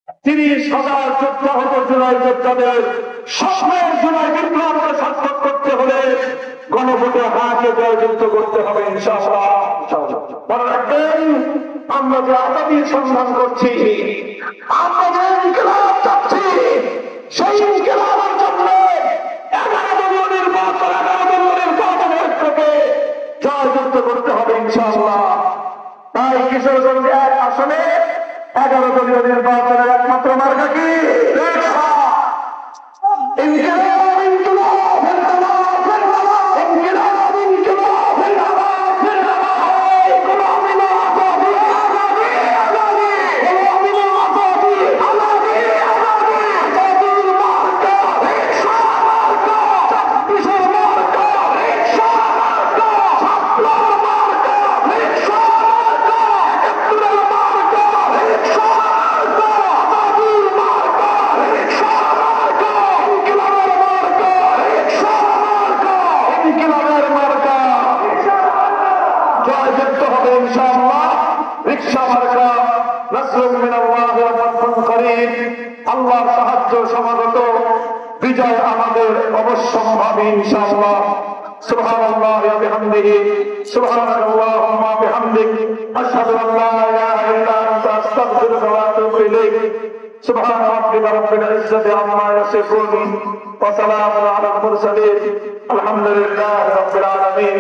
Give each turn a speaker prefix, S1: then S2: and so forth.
S1: 30,000 যোদ্ধা হতো জুলাই যোদ্ধাদের স্বপ্নের জুলাই বিপ্লবকে সার্থক করতে হলে গণভোটে হাকে জয়যুক্ত করতে হবে ইনশাআল্লাহ। মনে রাখবেন, আমরা যে আজাদির সন্ধান করছি, আমরা যে ইনকিলাব চাচ্ছি, সেই ইনকিলাবের জন্য 11 দলীয় নির্বাচনের ঐক্যকে জয়যুক্ত করতে হবে ইনশাআল্লাহ। তাই কিশোরগঞ্জ 1 আসনে 11 দলীয় নির্বাচনের একমাত্র মার্কা কি? ইনকিলাব, ইনকিলাব, ইনকিলাব, ইনকিলাব, ইনকিলাব, ইনকিলাব, ইনকিলাব, ইনকিলাব, গোলামি না আজাদি, আজাদি, আজাদি, গোলামি না আজাদি, আজাদি, আজাদি, আজাদির মার্কা, রিকশা মার্কা, 26-এর মার্কা, রিকশা মার্কা, ছাত্রের মার্কা, রিকশা মার্কা, 71-এর মার্কা, রিকশা মার্কা, আজাদির মার্কা, রিকশা মার্কা, ইনকিলাবের মার্কা, রিকশা মার্কা, ইনকিলাবের মার্কা, জয়যুক্ত হবে ইনশাআল্লাহ। রিকশা মার্কা, নাসরুম মিনাল্লাহি ওয়া ফাতহুন করিম। আল্লাহর সাহায্য সমাগত, বিজয় আমাদের অবশ্যম্ভাবী ইনশাআল্লাহ। সুবহানাল্লাহি ওয়া বিহামদিহি, সুবহানাল্লাহুম্মা ওয়া বিহামদিক, আশহাদু আল লা ইলাহা ইল্লা আনতা, আস্তাগফিরুকা ওয়া আতুবু ইলাইক। সুবহানা রাব্বিকা রাব্বিল ইজ্জাতি আম্মা ইয়াসিফুন ওয়া সালামুন আলাল মুরসালিন, আলহামদুলিল্লাহি রাব্বিল আলামিন।